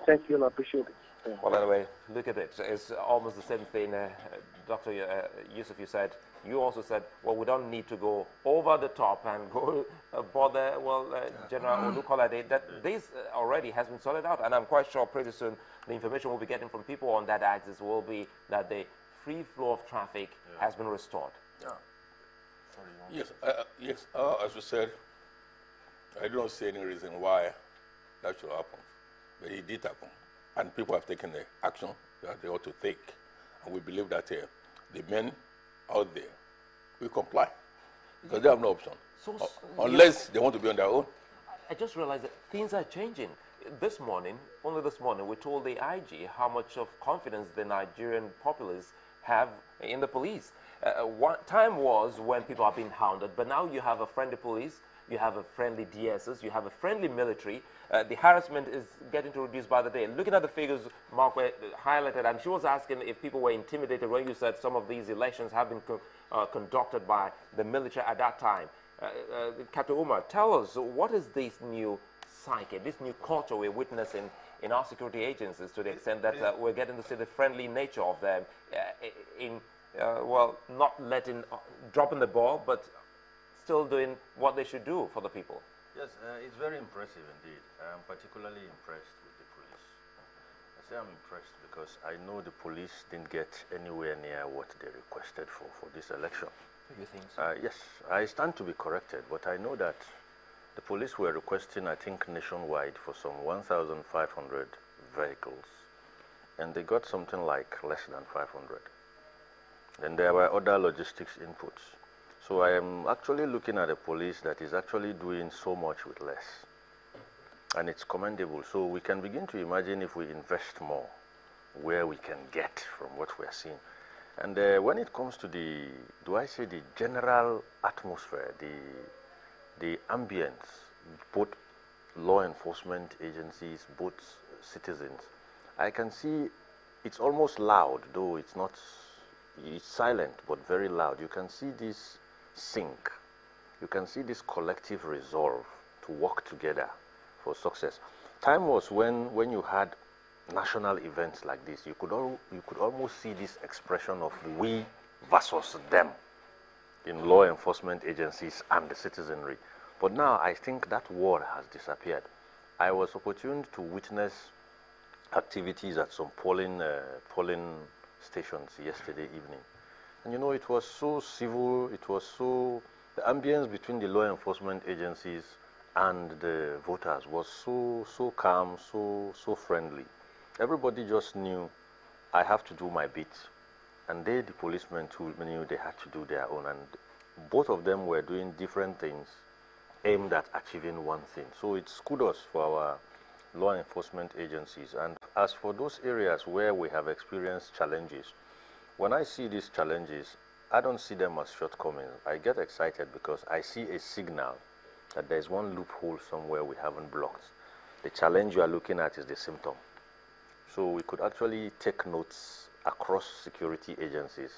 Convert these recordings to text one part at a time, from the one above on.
Thank you, I appreciate it. Yeah. Well, anyway, look at it. It's almost the same thing, Dr. Yusuf, you said. You also said, well, we don't need to go over the top and go bother, well, General Olukolade, that this already has been sorted out. And I'm quite sure pretty soon the information we'll be getting from people on that axis will be that the free flow of traffic has been restored. Yeah. Yes, as you said, I don't see any reason why that should happen. But it did happen. And people have taken the action that they ought to take. And we believe that the men out there will comply. Because they have no option. Unless they want to be on their own. I just realized that things are changing. This morning, only this morning, we told the IG how much of confidence the Nigerian populace have in the police. One time was when people are being hounded, but now you have a friendly police, you have a friendly DSS, you have a friendly military. The harassment is getting to reduce by the day. Looking at the figures Mark highlighted, and she was asking if people were intimidated when you said some of these elections have been conducted by the military at that time. Captain Umar, tell us, what is this new psyche, this new culture we're witnessing in our security agencies to the extent that we're getting to see the friendly nature of them well, not dropping the ball, but still doing what they should do for the people? Yes, it's very impressive indeed. I'm particularly impressed with the police. I say I'm impressed because I know the police didn't get anywhere near what they requested for this election. You think so? Yes, I stand to be corrected, but I know that the police were requesting, I think, nationwide for some 1,500 vehicles, and they got something like less than 500. And there were other logistics inputs. So I am actually looking at a police that is actually doing so much with less. And it's commendable. So we can begin to imagine if we invest more, where we can get from what we are seeing. And when it comes to the general atmosphere, the ambience, both law enforcement agencies, both citizens, I can see it's almost loud, though it's not, it's silent, but very loud. You can see this sync. You can see this collective resolve to work together for success. Time was when you had national events like this, you could almost see this expression of we versus them in law enforcement agencies and the citizenry. But now I think that war has disappeared. I was opportune to witness activities at some polling stations yesterday evening. And you know, it was so civil, the ambience between the law enforcement agencies and the voters was so calm, so friendly. Everybody just knew, I have to do my bit. And the policemen too, knew they had to do their own. And both of them were doing different things aimed at achieving one thing. So it's kudos for our law enforcement agencies. And as for those areas where we have experienced challenges, when I see these challenges, I don't see them as shortcomings. I get excited because I see a signal that there's one loophole somewhere we haven't blocked. The challenge you are looking at is the symptom. So we could actually take notes across security agencies.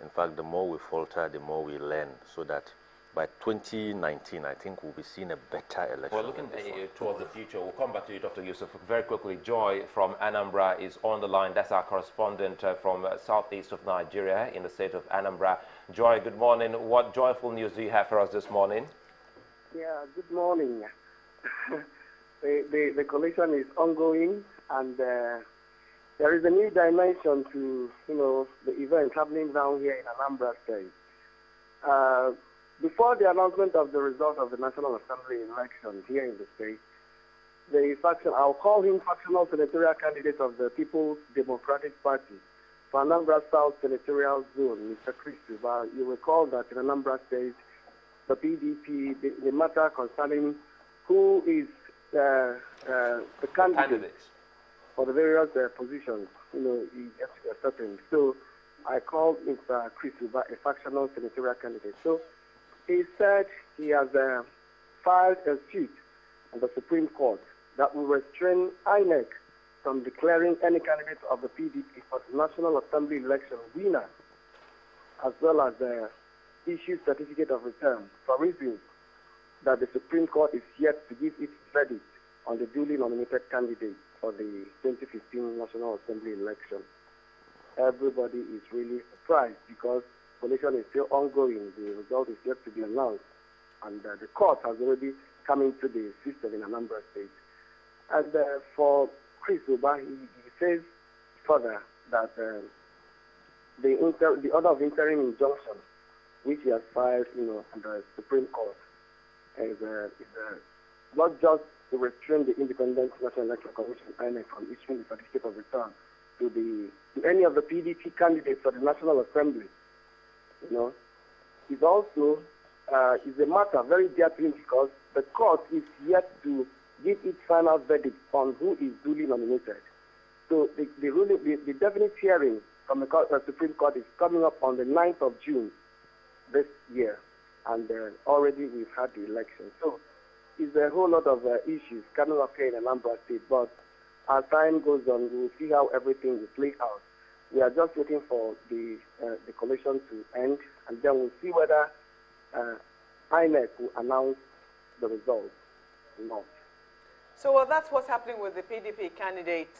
In fact, the more we falter, the more we learn, so that by 2019, I think we'll be seeing a better election. Well, looking towards the future, we'll come back to you, Dr. Yusuf. Very quickly, Joy from Anambra is on the line. That's our correspondent from southeast of Nigeria in the state of Anambra. Joy, good morning. What joyful news do you have for us this morning? Yeah, good morning. The coalition is ongoing, and there is a new dimension to, the event happening down here in Anambra State. Before the announcement of the result of the National Assembly election here in the state, the faction, I'll call him factional senatorial candidate of the People's Democratic Party for Anambra South Senatorial Zone, Mr. Chris Tuba. You recall that in Anambra State, the PDP, the matter concerning who is the candidate for the various positions, is certain. So I called Mr. Chris Tuba a factional senatorial candidate. So he said he has filed a suit in the Supreme Court that will restrain INEC from declaring any candidate of the PDP for the National Assembly election winner, as well as issue certificate of return for reasons that the Supreme Court is yet to give its verdict on the duly nominated candidate for the 2015 National Assembly election. Everybody is really surprised because collation is still ongoing. The result is yet to be announced. And the court has already come into the system in Anambra State. And for Chris Uba, he says further that the order of interim injunction, which he has filed, under the Supreme Court, is not just to restrain the Independent National Electoral Commission (INEC) from issuing the certificate of return to any of the PDP candidates for the National Assembly. It also is a matter very dear to him because the court is yet to give its final verdict on who is duly nominated. So the definite hearing from the Supreme Court is coming up on the 9th of June this year, and already we've had the election. So it's a whole lot of issues coming up here in Anambra State, but as time goes on, we'll see how everything will play out. We are just waiting for the collation to end, and then we'll see whether INEC will announce the results or not. So that's what's happening with the PDP candidate,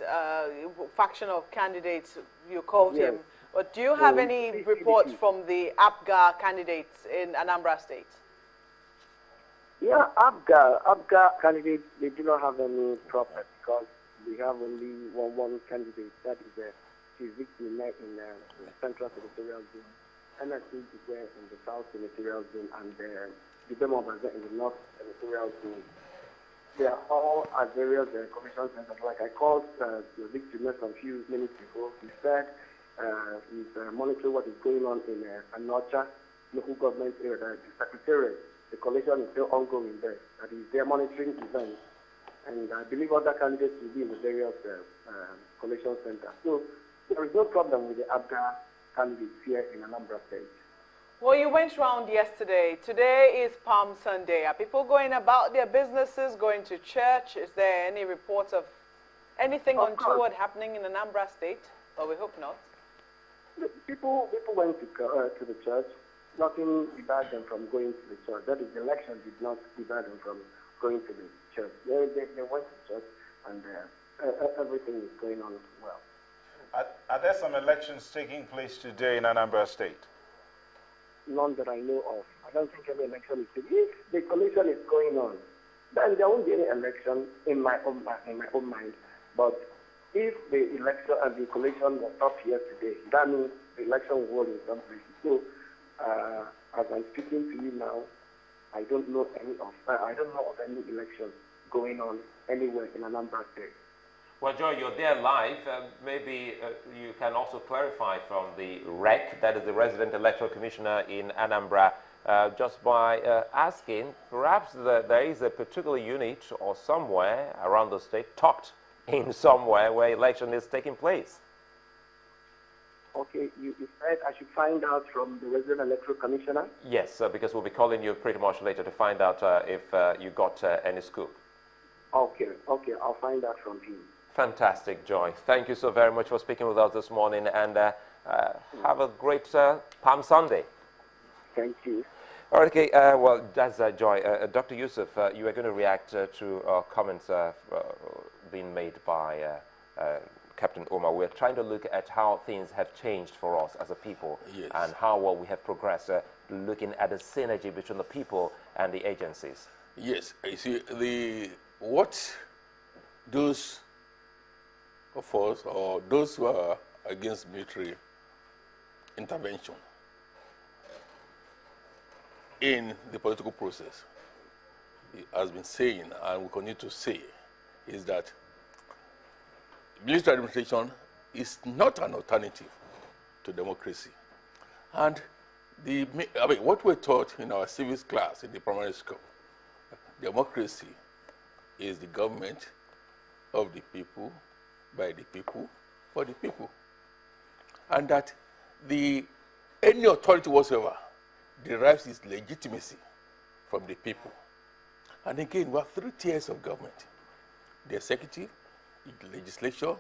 faction of candidates, you called him. But do you have any reports from the APGA candidates in Anambra State? Yeah, APGA candidates, they do not have any problem because we have only one candidate, that is she's victim in the Central Senatorial Zone, NSC is there in the South Senatorial Zone, and the Democrats in the North Senatorial Zone. They are all at various commission centers. Like I called the victim some few minutes ago. He said he's monitoring what is going on in Anocha local government area. The secretariat, the collation is still ongoing there. That is, they are monitoring events. And I believe other candidates will be in the various collation centers. So there is no problem with the APGA candidates here in Anambra State. Well, you went round yesterday. Today is Palm Sunday. Are people going about their businesses, going to church? Is there any reports of anything untoward happening in Anambra State? Well, we hope not. People went to the church. Nothing debarred them from going to the church. That is, the election did not debar them from going to the church. They went to church, and everything is going on well. Are there some elections taking place today in Anambra State? None that I know of. I don't think any election is taking. If the collation is going on, then there won't be any election in my own mind. But if the election and the collation was up yesterday, that means the election will hold in some places. So, as I'm speaking to you now, I don't know of any election going on anywhere in Anambra State. Well, Joy, you're there live. Maybe you can also clarify from the REC, that is the Resident Electoral Commissioner in Anambra, just by asking, perhaps there is a particular unit or somewhere around the state, tucked in somewhere where election is taking place. Okay, you said I should find out from the Resident Electoral Commissioner? Yes, because we'll be calling you pretty much later to find out if you got any scoop. Okay, I'll find out from him. Fantastic, Joy. Thank you so very much for speaking with us this morning, and have a great Palm Sunday. Thank you. All right, okay, well, that's Joy. Dr. Yusuf, you are going to react to comments being made by Captain Omar. We're trying to look at how things have changed for us as a people, yes, and how well we have progressed, looking at the synergy between the people and the agencies. Yes, you see, what those of us, or those who are against military intervention in the political process has been saying, and will continue to say, is that military administration is not an alternative to democracy. And what we're taught in our civics class in the primary school, democracy is the government of the people, by the people, for the people. And that any authority whatsoever derives its legitimacy from the people. And again, we have three tiers of government: the executive, the legislature,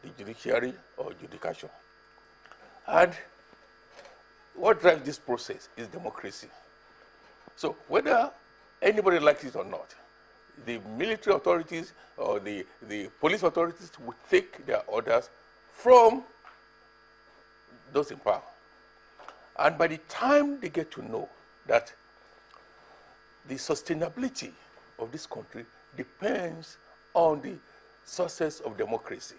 the judiciary, or judicature. And what drives this process is democracy. So whether anybody likes it or not, the military authorities or the police authorities will take their orders from those in power. And by the time they get to know that the sustainability of this country depends on the success of democracy,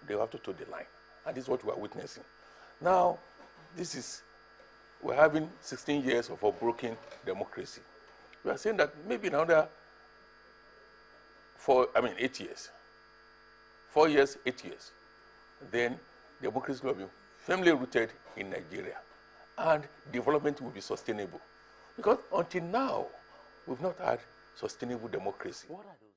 they have to toe the line. And this is what we are witnessing. Now, we're having 16 years of a broken democracy. We are saying that maybe another 8 years. 4 years, 8 years. Then democracy will be firmly rooted in Nigeria. And development will be sustainable. Because until now, we've not had sustainable democracy. What are those?